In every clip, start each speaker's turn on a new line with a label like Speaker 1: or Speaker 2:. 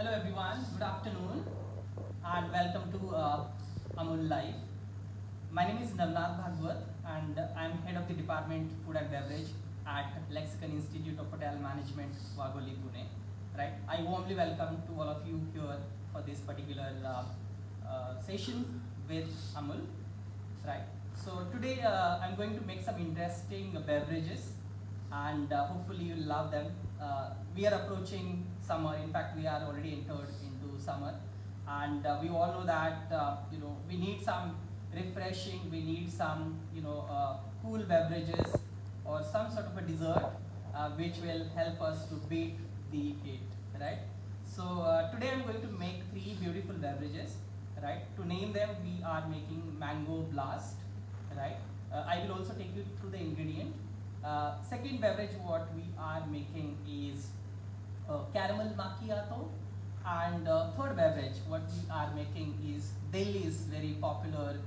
Speaker 1: Hello everyone, good afternoon and welcome to Amul Live. My name is Navnath Bhagwat and I am head of the department Food and Beverage at Lexicon Institute of Hotel Management, Wagholi, Pune. Right? I warmly welcome to all of you here for this particular session with Amul. Right? So today I'm going to make some interesting beverages and hopefully you'll love them. We are approaching summer. In fact, we are already entered into summer, and we all know that we need some refreshing. We need some cool beverages or some sort of a dessert which will help us to beat the heat. Right. So today I'm going to make 3 beautiful beverages. Right. To name them, we are making Mango Blast. Right. I will also take you through the ingredient. Second beverage what we are making is caramel macchiato, and third beverage what we are making is Delhi's very popular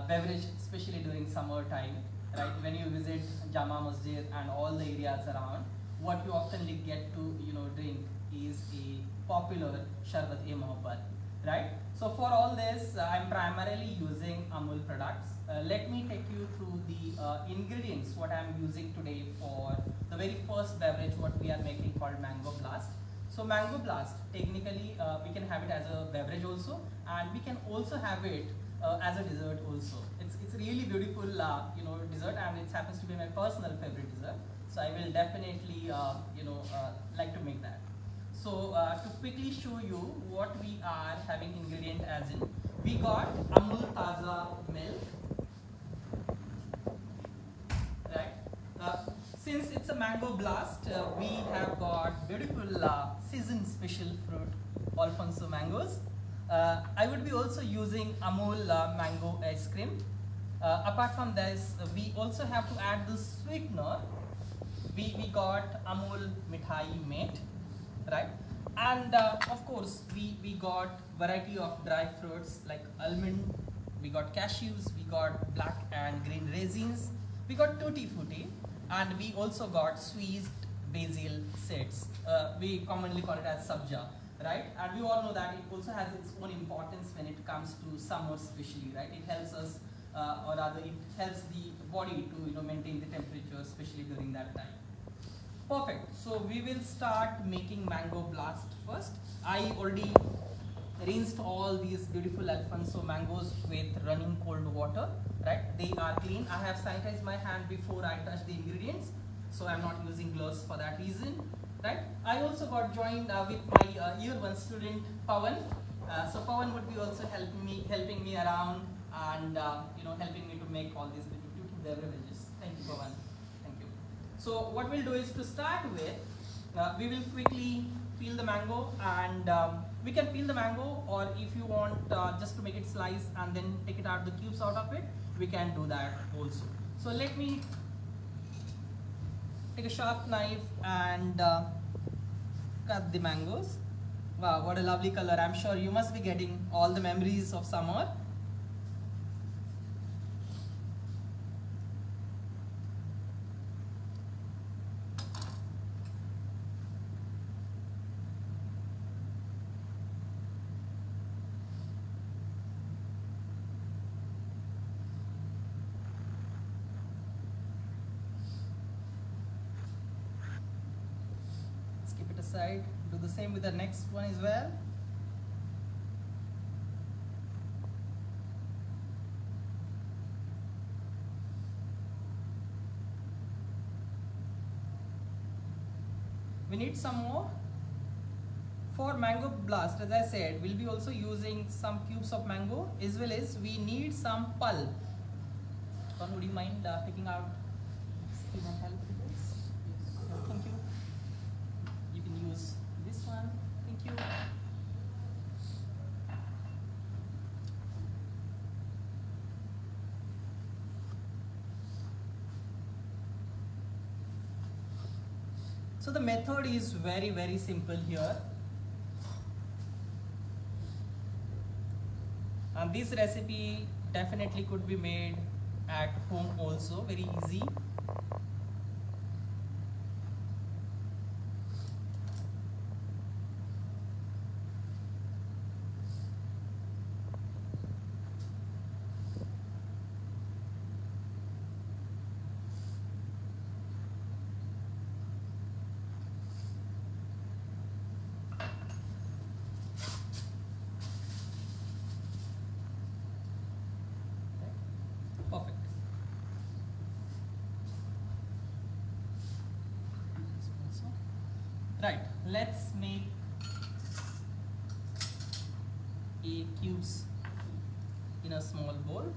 Speaker 1: beverage, especially during summer time. Right, when you visit Jama Masjid and all the areas around, what you oftenly get to drink is a popular Sharbat Mohabbat. Right, so for all this I'm primarily using Amul products. Let me take you through the ingredients what I'm using today for the very first beverage what we are making called Mango Blast. So Mango Blast, technically we can have it as a beverage also, and we can also have it as a dessert also. It's a really beautiful dessert, and it happens to be my personal favorite dessert. So I will definitely like to make that. So to quickly show you what we are having ingredient as in, we got Amul Taza milk. Right. Since it's a Mango Blast, we have got beautiful season special fruit Alfonso mangoes. I would be also using Amul mango ice cream. Apart from this, we also have to add the sweetener. We got Amul Mithai Mate, right? And of course, we got variety of dry fruits like almond, we got cashews, we got black and green raisins, we got tutti frutti, and we also got sweet basil seeds. We commonly call it as sabja, right? And we all know that it also has its own importance when it comes to summer especially, right? It helps us, or rather it helps the body to maintain the temperature, especially during that time. Perfect. So we will start making Mango Blast first. I already rinsed all these beautiful Alfonso mangoes with running cold water. Right? They are clean. I have sanitized my hand before I touch the ingredients, so I'm not using gloves for that reason. Right? I also got joined with my year 1 student Pawan. So Pawan would be also helping me around and helping me to make all these beautiful beverages. Thank you, Pawan. So what we'll do is, to start with, we will quickly peel the mango, and we can peel the mango, or if you want just to make it slice and then take it out the cubes out of it, we can do that also. So let me take a sharp knife and cut the mangoes. Wow, what a lovely color. I'm sure you must be getting all the memories of summer. Side, do the same with the next one as well. We need some more. For Mango Blast, as I said, we'll be also using some cubes of mango, as well as we need some pulp. Would you mind taking out skin and help with this? Yes. Thank you. You can use this one. Thank you. So the method is very, very simple here. And this recipe definitely could be made at home also, very easy. Right, let's make a cubes in a small bowl.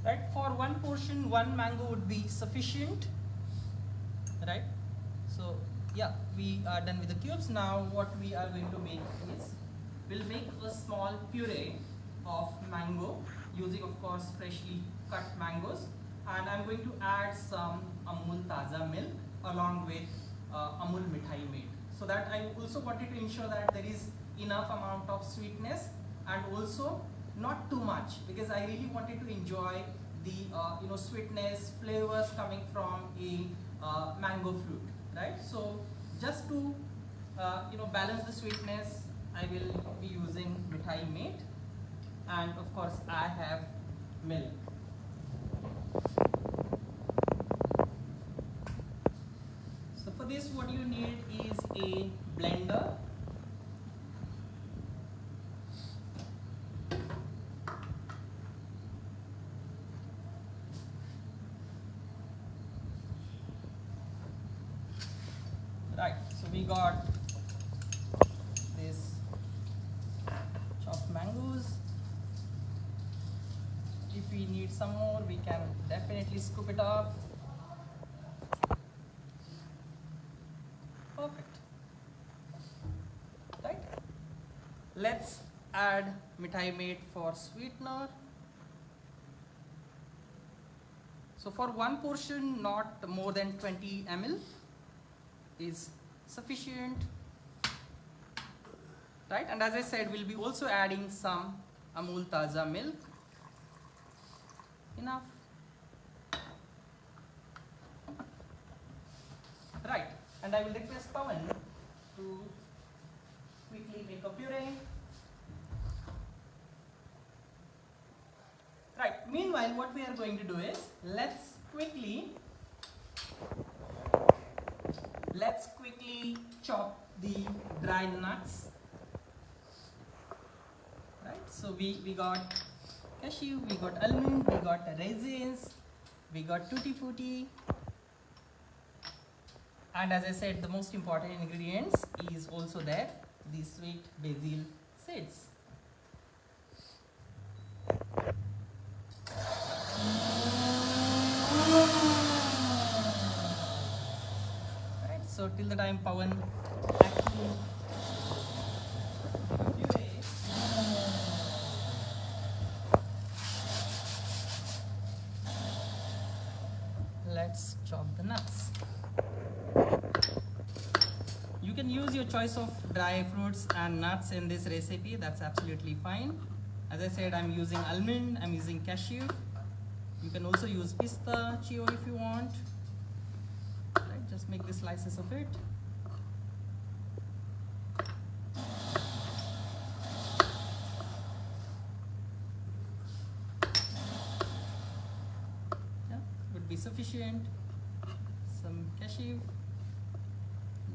Speaker 1: Right, for one portion, one mango would be sufficient. Right, so yeah, we are done with the cubes. Now what we are going to make is, we'll make a small puree of mango using, of course, freshly cut mangoes, and I'm going to add some Amul Taza milk along with Amul Mithai made, so that I also wanted to ensure that there is enough amount of sweetness and also not too much, because I really wanted to enjoy the sweetness, flavors coming from a mango fruit, right? So just to balance the sweetness, I will be using Mithai made, and of course I have milk. So for this, what you need is a blender. Right, so we got this chopped mangoes. If we need some more, we can definitely scoop it off. Perfect. Right, let's add Mithai made for sweetener. So for one portion, not more than 20 ml is sufficient, right? And as I said, we'll be also adding some Amul Taza milk. Enough. Right, and I will request Pawan to quickly make a puree. Right, meanwhile, what we are going to do is, let's quickly chop the dry nuts. Right, so we got cashew, we got almond, we got raisins, we got tutti frutti, and as I said, the most important ingredients is also there, the sweet basil seeds. So till the time Pawan actually let's chop the nuts. You can use your choice of dry fruits and nuts in this recipe, that's absolutely fine. As I said, I'm using almond, I'm using cashew. You can also use pistachio if you want. Just make the slices of it. Yeah, would be sufficient. Some cashew.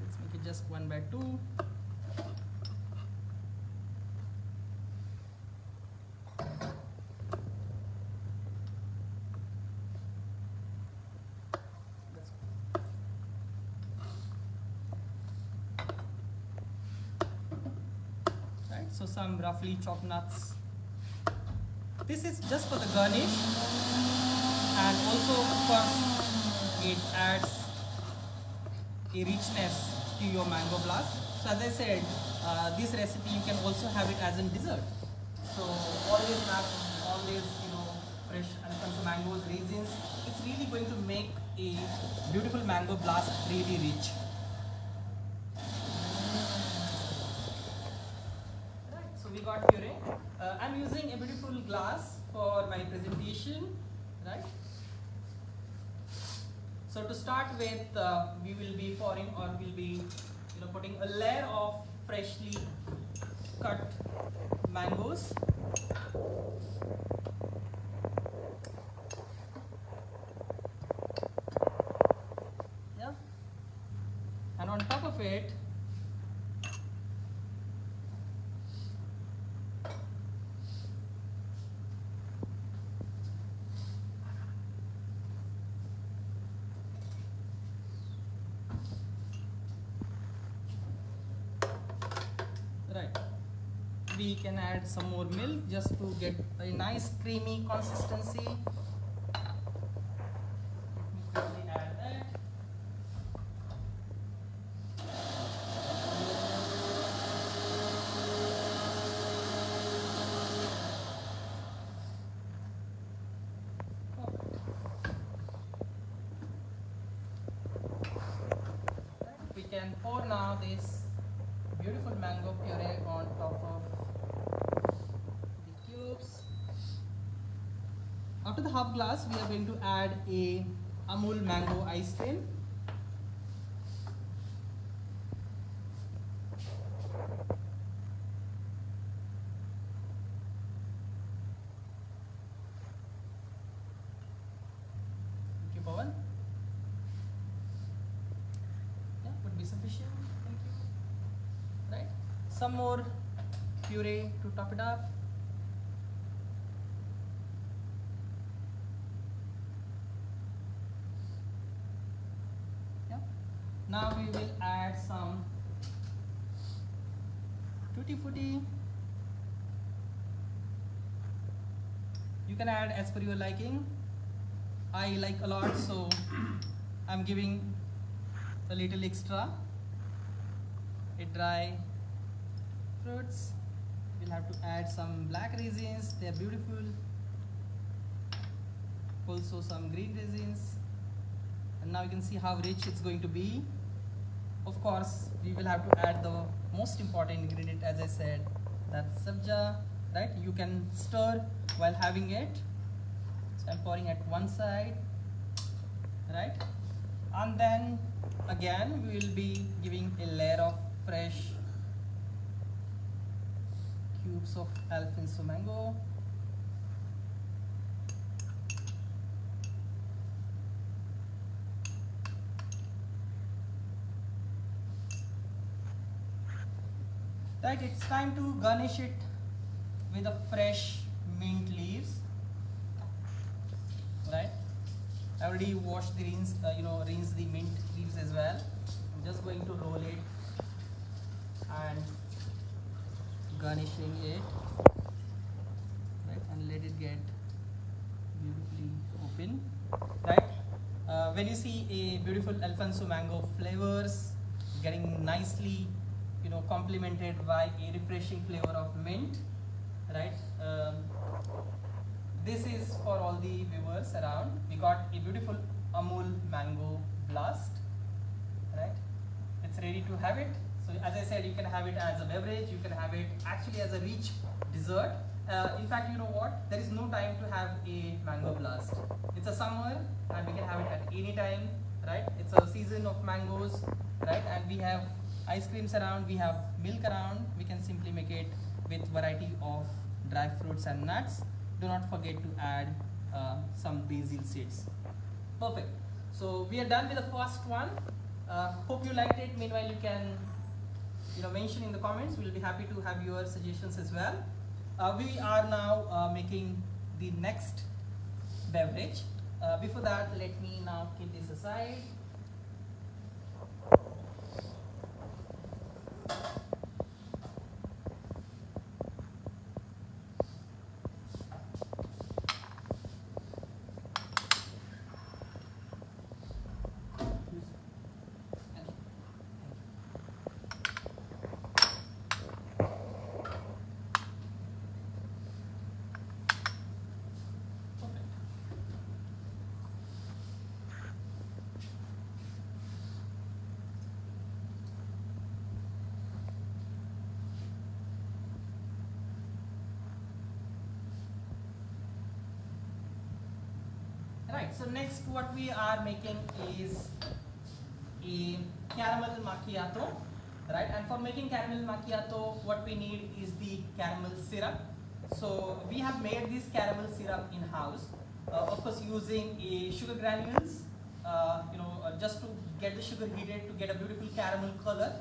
Speaker 1: Let's make it just 1/2. So some roughly chopped nuts. This is just for the garnish, and also of course it adds a richness to your mango blast. So as I said, this recipe you can also have it as a dessert. So always fresh Alfonso mangoes, raisins. It's really going to make a beautiful mango blast really rich. Right. So we got puree. I'm using a beautiful glass for my presentation. Right. So to start with, we will be pouring, or we'll be putting a layer of freshly cut mangoes. Yeah. And on top of it, right, we can add some more milk just to get a nice creamy consistency. Let me quickly add that. We can pour now this beautiful mango puree on top of the cubes. After the half glass, we are going to add a Amul mango ice cream. Thank you, Pawan. Yeah, would be sufficient. Thank you. Right. Some more puree to top it up. Now we will add some tutti frutti. You can add as per your liking. I like a lot, so I'm giving a little extra. A dry fruits. We'll have to add some black raisins. They are beautiful. Also some green raisins. And now you can see how rich it's going to be. Of course, we will have to add the most important ingredient, as I said, that's sabja, right? You can stir while having it. So I'm pouring at one side, right? And then again, we will be giving a layer of fresh cubes of Alfonso mango. Right, it's time to garnish it with a fresh mint leaves. Right, I already washed the rinse the mint leaves as well. I'm just going to roll it and garnishing it, right, and let it get beautifully open. Right, when you see a beautiful Alfonso mango flavors getting nicely complemented by a refreshing flavor of mint, right? This is for all the viewers around. We got a beautiful Amul mango blast, right? It's ready to have it. So as I said, you can have it as a beverage, you can have it actually as a rich dessert. In fact, you know what? There is no time to have a mango blast. It's a summer and we can have it at any time, right? It's a season of mangoes, right? And we have ice creams around, we have milk around. We can simply make it with variety of dry fruits and nuts. Do not forget to add some basil seeds. Perfect. So we are done with the first one. Hope you liked it. Meanwhile, you can mention in the comments. We'll be happy to have your suggestions as well. We are now making the next beverage. Before that, let me now keep this aside. Right, so next what we are making is a caramel macchiato, right? And for making caramel macchiato, what we need is the caramel syrup. So we have made this caramel syrup in house, of course using a sugar granules, just to get the sugar heated to get a beautiful caramel color.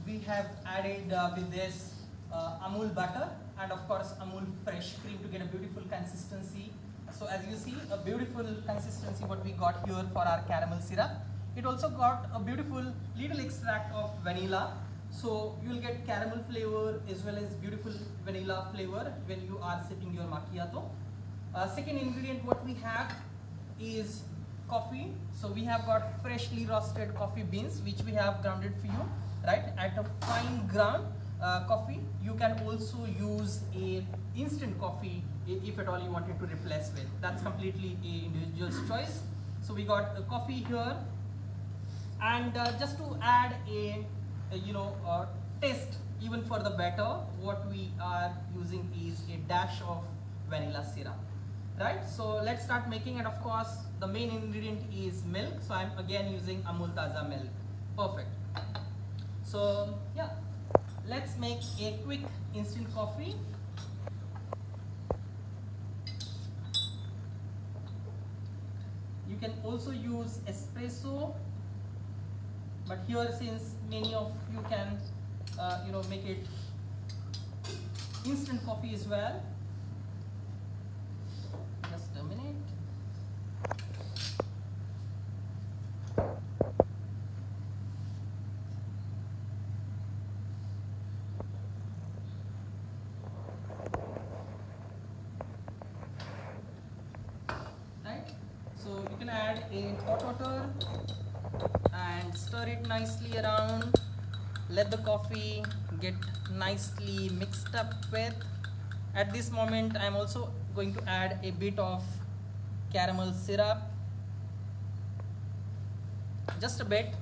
Speaker 1: We have added with this Amul butter and of course Amul fresh cream to get a beautiful consistency. So as you see, a beautiful consistency what we got here for our caramel syrup. It also got a beautiful little extract of vanilla. So you will get caramel flavor as well as beautiful vanilla flavor when you are sipping your macchiato. Second ingredient what we have is coffee. So we have got freshly roasted coffee beans which we have grounded for you, right, at a fine ground coffee. You can also use a instant coffee if at all you wanted to replace with. That's completely a individual's choice. So we got a coffee here, and just to add a taste even for the better, what we are using is a dash of vanilla syrup, right? So let's start making, and of course the main ingredient is milk. So I'm again using Amul Taza milk. Perfect. So yeah, let's make a quick instant coffee. You can also use espresso, but here since many of you can make it instant coffee as well. Just a minute. Right, so you can add a hot water and stir it nicely around. Let the coffee get nicely mixed up with. At this moment I am also going to add a bit of caramel syrup, just a bit.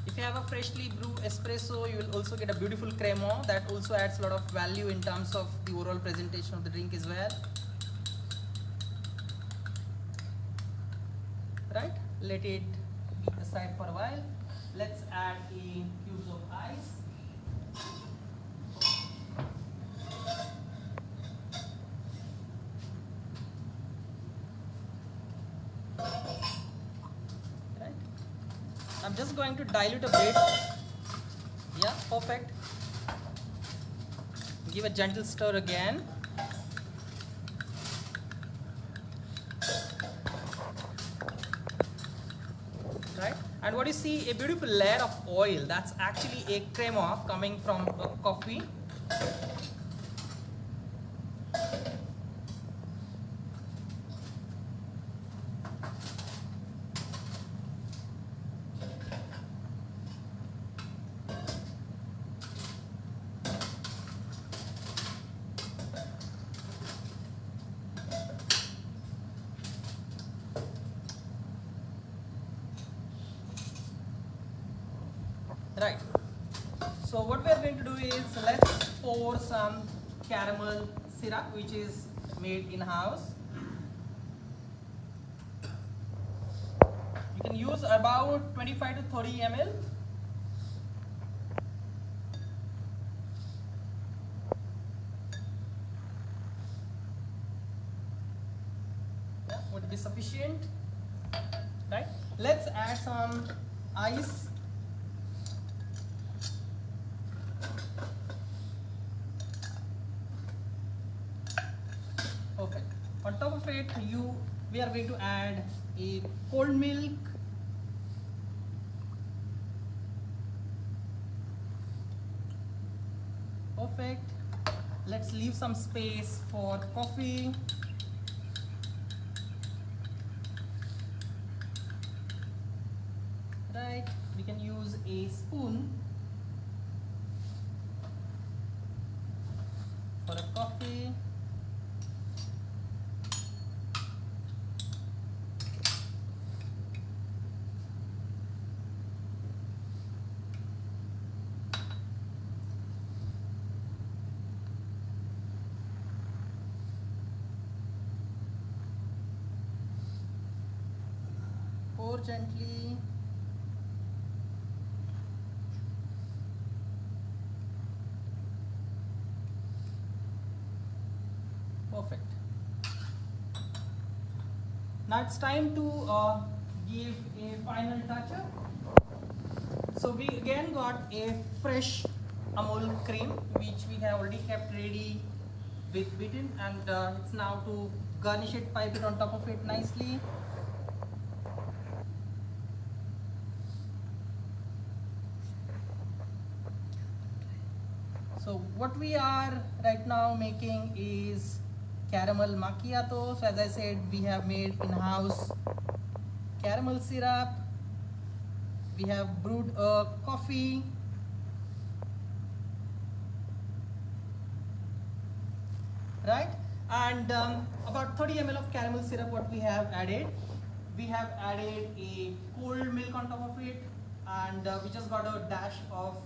Speaker 1: If you have a freshly brewed espresso, you will also get a beautiful crema that also adds a lot of value in terms of the overall presentation of the drink as well. Right, let it be aside for a while. Let's add a cubes of ice. I'm just going to dilute a bit. Yeah, perfect. Give a gentle stir again. Right, and what you see, a beautiful layer of oil. That's actually a crema coming from coffee. Right, so what we are going to do is, let's pour some caramel syrup which is made in house. You can use about 25 to 30 ml. Yeah, would be sufficient. Right, let's add some ice. Perfect. On top of it, we are going to add a cold milk. Perfect. Let's leave some space for coffee. Right, we can use a spoon for a coffee. pour gently. Perfect. Now it's time to give a final touch up. So we again got a fresh Amul cream which we have already kept ready with beaten, and it's now to garnish it, pipe it on top of it nicely. So what we are right now making is caramel macchiato. So as I said, we have made in-house caramel syrup. We have brewed a coffee. Right? And about 30 ml of caramel syrup what we have added. We have added a cold milk on top of it, and we just got a dash of,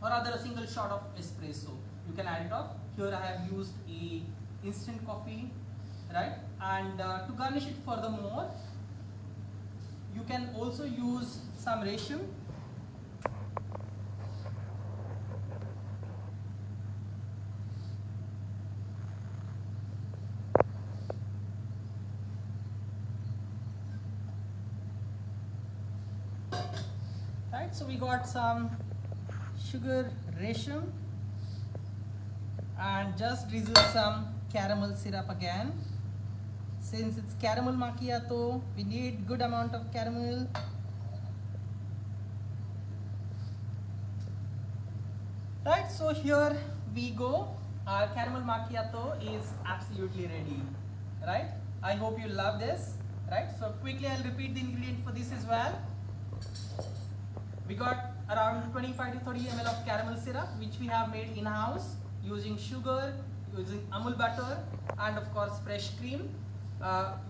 Speaker 1: or rather a single shot of espresso. You can add it off. Here I have used a instant coffee, right? And to garnish it furthermore, you can also use some resham. Right, so we got some sugar resham and just drizzle some caramel syrup again. Since it's caramel macchiato, we need good amount of caramel. Right, so here we go. Our caramel macchiato is absolutely ready. Right, I hope you love this. Right, so quickly I'll repeat the ingredient for this as well. We got around 25 to 30 ml of caramel syrup which we have made in-house using sugar, using Amul butter, and of course fresh cream.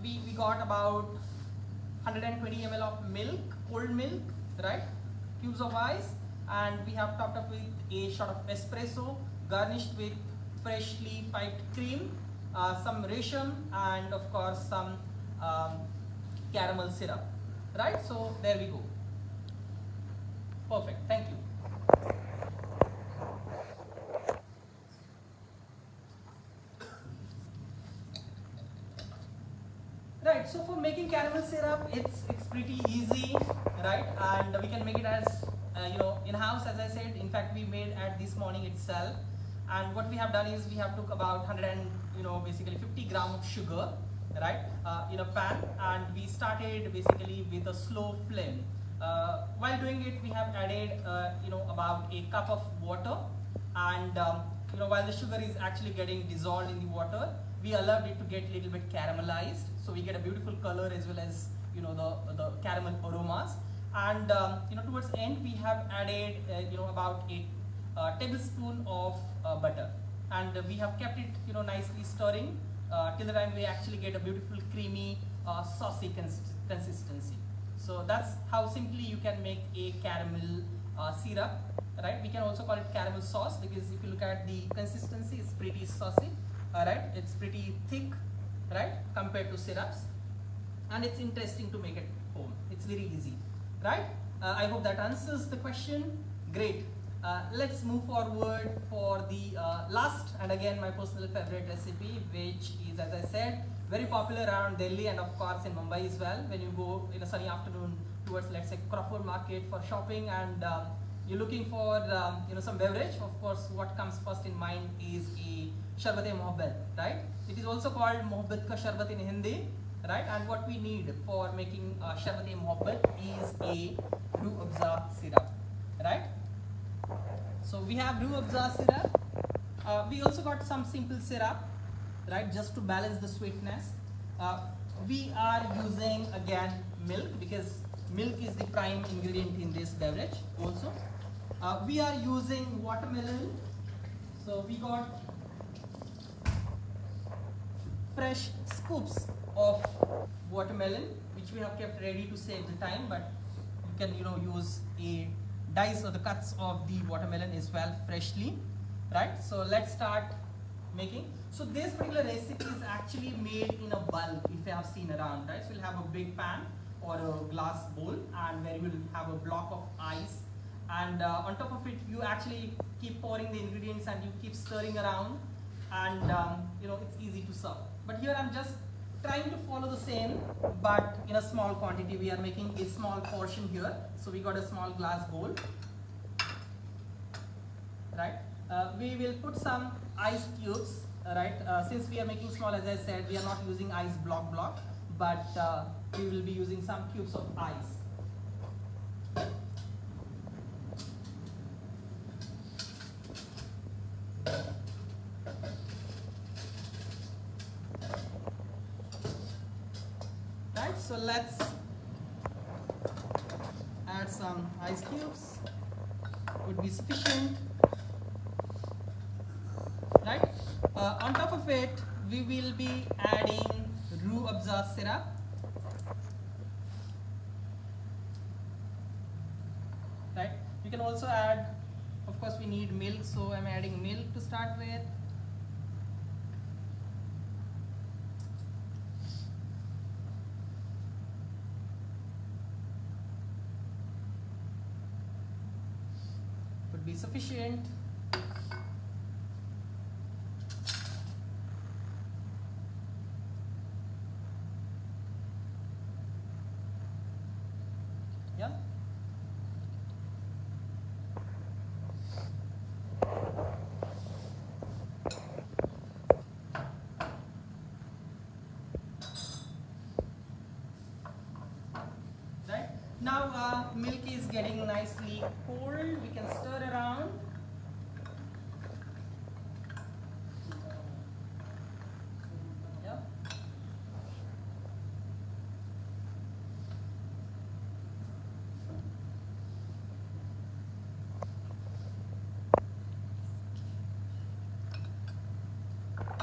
Speaker 1: We got about 120 ml of milk, cold milk, right? Cubes of ice, and we have topped up with a shot of espresso, garnished with freshly piped cream, some resham, and of course some caramel syrup. Right? So there we go. Perfect. Thank you. Right, so for making caramel syrup, it's pretty easy, right? And we can make it as in-house, as I said. In fact, we made at this morning itself. And what we have done is we have took about 100 and basically 50 gram of sugar, right, in a pan, and we started basically with a slow flame. While doing it, we have added about a cup of water, and while the sugar is actually getting dissolved in the water, we allowed it to get a little bit caramelized, so we get a beautiful color as well as the caramel aromas. And towards the end, we have added about a tablespoon of butter, and we have kept it nicely stirring till the time we actually get a beautiful creamy saucy consistency. So that's how simply you can make a caramel syrup, right? We can also call it caramel sauce because if you look at the consistency, it's pretty saucy, right? It's pretty thick, right, compared to syrups, and it's interesting to make at home. It's very easy, right? I hope that answers the question. Great. Let's move forward for the last and again my personal favorite recipe, which is, as I said, very popular around Delhi and of course in Mumbai as well. When you go in a sunny afternoon towards, let's say, Crawford Market for shopping, and you're looking for some beverage, of course what comes first in mind is a Sharbat Mohabbat, right? It is also called Mohabbat ka Sharbat in Hindi, right? And what we need for making Sharbat Mohabbat is a Ruh Afza syrup, right? So we have Ruh Afza syrup. We also got some simple syrup, right, just to balance the sweetness. We are using again milk because milk is the prime ingredient in this beverage also. We are using watermelon. So we got fresh scoops of watermelon which we have kept ready to save the time, but you can use a dice or the cuts of the watermelon as well freshly, right? So let's start making. So this particular recipe is actually made in a bulk, if you have seen around, right? So we'll have a big pan or a glass bowl, and where you will have a block of ice, and on top of it you actually keep pouring the ingredients and you keep stirring around, and it's easy to serve. But here I'm just trying to follow the same, but in a small quantity. We are making a small portion here, so we got a small glass bowl, right? We will put some ice cubes, right? Since we are making small, as I said, we are not using ice block, but we will be using some cubes of ice. Right, so let's add some ice cubes, would be sufficient. Right, on top of it we will be adding roux abza syrup. Right, you can also add, of course we need milk, so I'm adding milk to start with. Would be sufficient. Yeah. Right. Now milk is getting nicely cold. We can stir around. Yeah.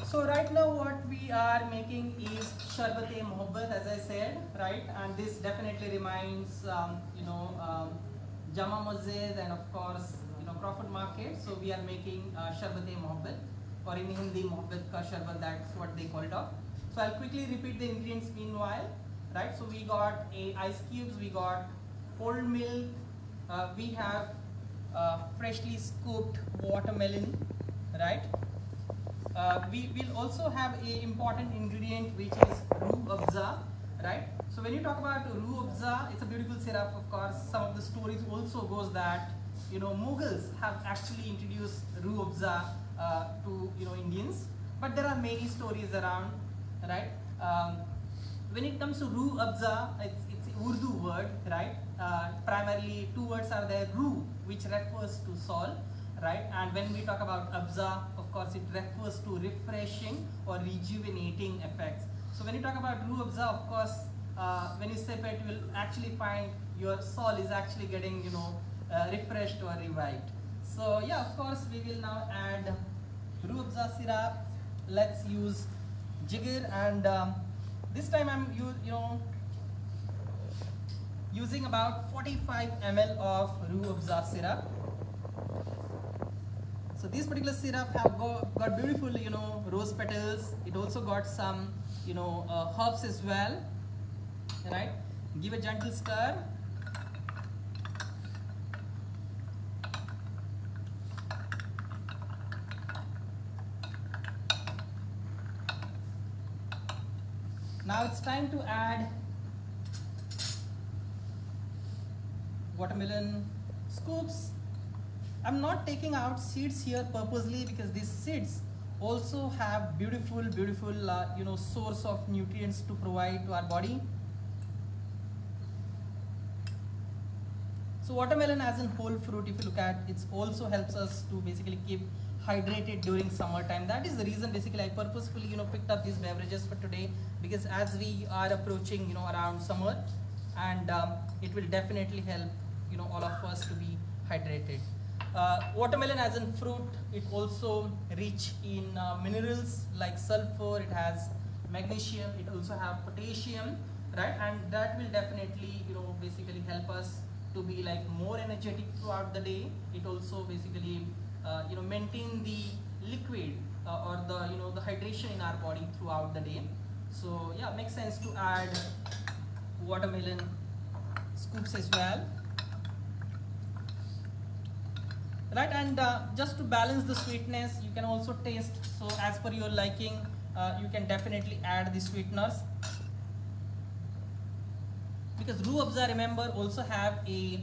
Speaker 1: So right now what we are making is Sharbat Mohabbat, as I said, right? And this definitely reminds, Jama Masjid and of course, Crawford Market. So we are making Sharbat Mohabbat, or in Hindi Mohabbat ka Sharbat, that's what they call it off. So I'll quickly repeat the ingredients meanwhile, right? So we got ice cubes, we got cold milk, we have freshly scooped watermelon, right? We will also have an important ingredient, which is roux abza, right? So when you talk about roux abza, it's a beautiful syrup. Of course, some of the stories also goes that Mughals have actually introduced roux abza to Indians, but there are many stories around, right? When it comes to roux abza, it's an Urdu word, right? Primarily two words are there: roux, which refers to salt, right? And when we talk about abza, of course it refers to refreshing or rejuvenating effects. So when you talk about roux abza, of course, when you sip it, you will actually find your soul is actually getting refreshed or revived. So yeah, of course we will now add roux abza syrup. Let's use jigger, and this time I'm using about 45 ml of roux abza syrup. So this particular syrup have got beautiful, rose petals. It also got some, herbs as well, right? Give a gentle stir. Now it's time to add watermelon scoops. I'm not taking out seeds here purposely, because these seeds also have beautiful source of nutrients to provide to our body. So watermelon as in whole fruit, if you look at, it also helps us to basically keep hydrated during summertime. That is the reason basically I purposefully picked up these beverages for today, because as we are approaching around summer, and it will definitely help all of us to be hydrated. Watermelon as in fruit, it also rich in minerals like sulfur, it has magnesium, it also have potassium, right? And that will definitely basically help us to be like more energetic throughout the day. It also basically maintain the liquid or the hydration in our body throughout the day. So yeah, makes sense to add watermelon scoops as well. Right, and just to balance the sweetness, you can also taste. So as per your liking, you can definitely add the sweeteners. Because roux afza, remember, also have a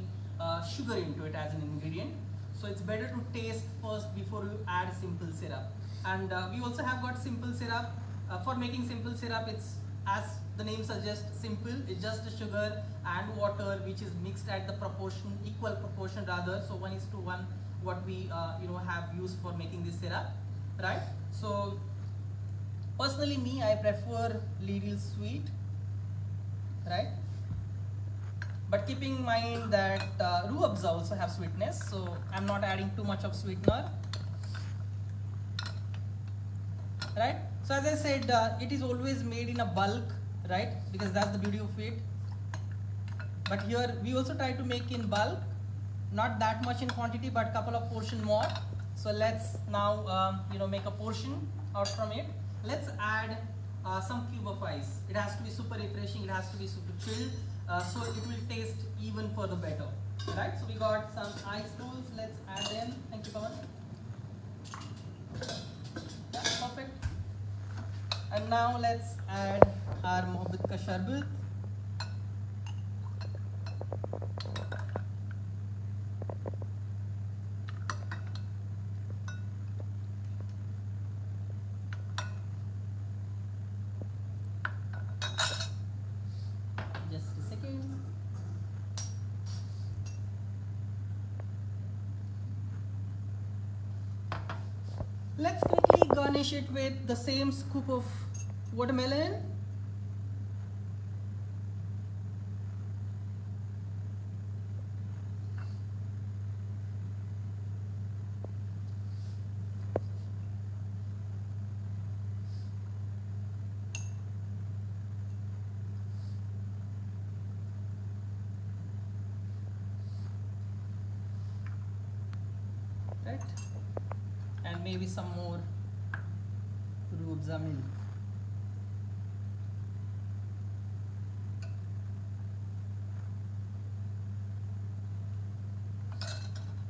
Speaker 1: sugar into it as an ingredient. So it's better to taste first before you add simple syrup. And we also have got simple syrup. For making simple syrup, it's, as the name suggests, simple. It's just the sugar and water which is mixed at the proportion, equal proportion rather. So 1:1, what we have used for making this syrup, right? So personally, me, I prefer little sweet, right? But keeping in mind that roux afza also have sweetness, so I'm not adding too much of sweetener, right? So as I said, it is always made in a bulk, right? Because that's the beauty of it. But here we also try to make in bulk, not that much in quantity, but couple of portion more. So let's now make a portion out from it. Let's add some cube of ice. It has to be super refreshing. It has to be super chilled, so it will taste even further better. Right? So we got some ice balls. Let's add them. Thank you, Pawan. Yeah, perfect. And now let's add our Mohabbat ka Sharbat. Just a second. Let's quickly garnish it with the same scoop of watermelon. Right? And maybe some more roux afza milk.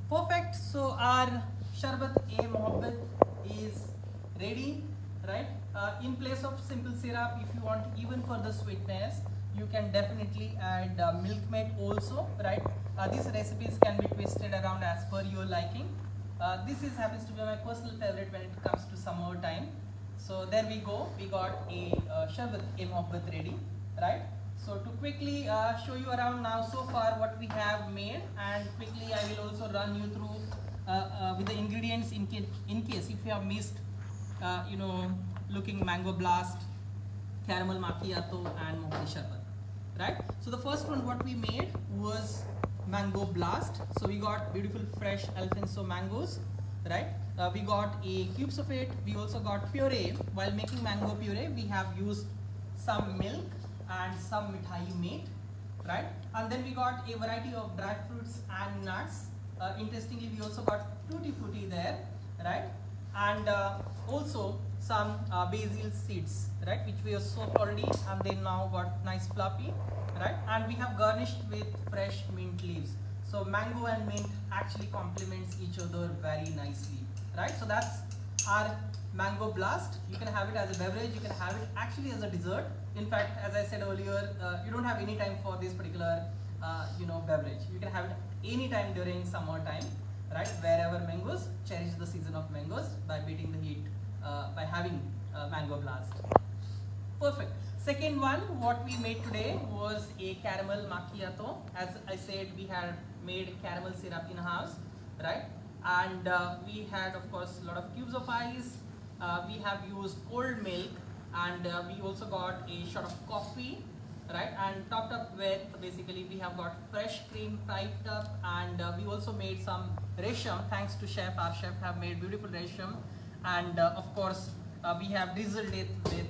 Speaker 1: Perfect. So our Sharbat A Mohabbat is ready, right? In place of simple syrup, if you want even further sweetness, you can definitely add milk maid also, right? These recipes can be twisted around as per your liking. This happens to be my personal favorite when it comes to summer time. So there we go. We got a Sharbat A Mohabbat ready, right? So to quickly show you around now so far what we have made, and quickly I will also run you through with the ingredients in case if you have missed, looking mango blast, caramel macchiato and Mohabbat Sharbat, right? So the first one what we made was mango blast. So we got beautiful fresh Alfonso mangoes, right? We got a cubes of it. We also got puree. While making mango puree, we have used some milk and some mithai meat, right? And then we got a variety of dry fruits and nuts. Interestingly, we also got tutti frutti there, right? And also some basil seeds, right, which we have soaked already, and they now got nice fluffy, right? And we have garnished with fresh mint leaves. So mango and mint actually complements each other very nicely, right? So that's our mango blast. You can have it as a beverage, you can have it actually as a dessert. In fact, as I said earlier, you don't have any time for this particular beverage. You can have it any time during summer time, right? Wherever mangoes, cherish the season of mangoes by beating the heat, by having mango blast. Perfect. Second one, what we made today was a caramel macchiato. As I said, we had made caramel syrup in house, right? And we had, of course, a lot of cubes of ice. We have used cold milk, and we also got a shot of coffee, right? And topped up with, basically, we have got fresh cream piped up, and we also made some resham. Thanks to chef, our chef have made beautiful resham, and of course we have drizzled it with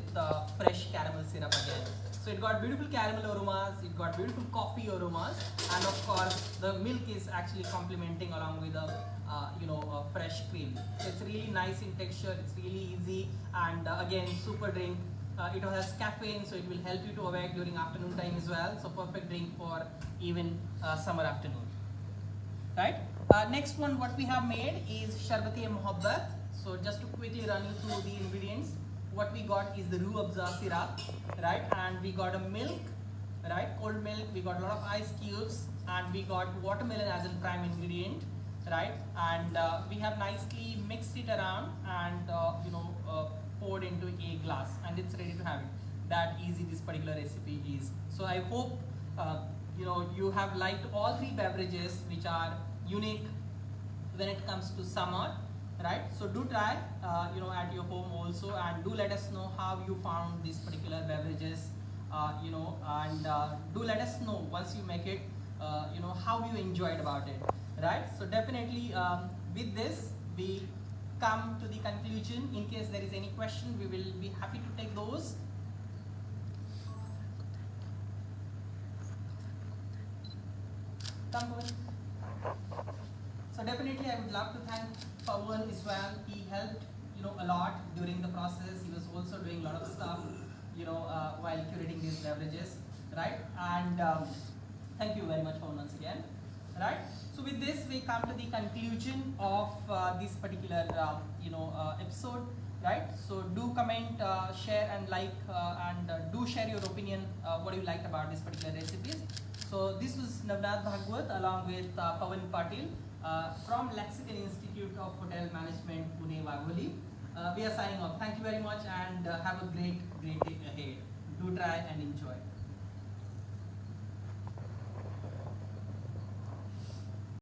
Speaker 1: fresh caramel syrup again. So it got beautiful caramel aromas, it got beautiful coffee aromas, and of course the milk is actually complementing along with the fresh cream. So it's really nice in texture, it's really easy, and again super drink It has caffeine, so it will help you to awake during afternoon time as well. So perfect drink for even summer afternoon. Right. Next one, what we have made is Sharbat and Mohabbat. So just to quickly run you through the ingredients, what we got is the Rooh Afza syrup, right? And we got a milk, right? Cold milk. We got a lot of ice cubes, and we got watermelon as a prime ingredient, right? And we have nicely mixed it around and poured into a glass, and it's ready to have it. That easy this particular recipe is. So I hope you have liked all three beverages, which are unique when it comes to summer, right? So do try at your home also, and do let us know how you found these particular beverages, and do let us know once you make it, how you enjoyed about it, right? So definitely with this we come to the conclusion. In case there is any question, we will be happy to take those. So definitely I would love to thank Pawan as well. He helped a lot during the process. He was also doing a lot of stuff while curating these beverages, right? And thank you very much, Pawan, once again, right? So with this we come to the conclusion of this particular episode, right? So do comment, share and like, and do share your opinion, what you liked about this particular recipes. So this was Navnath Bhagwat along with Pawan Patil from Lexicon Institute of Hotel Management, Pune, Wagholi. We are signing off. Thank you very much, and have a great day ahead. Do try and enjoy.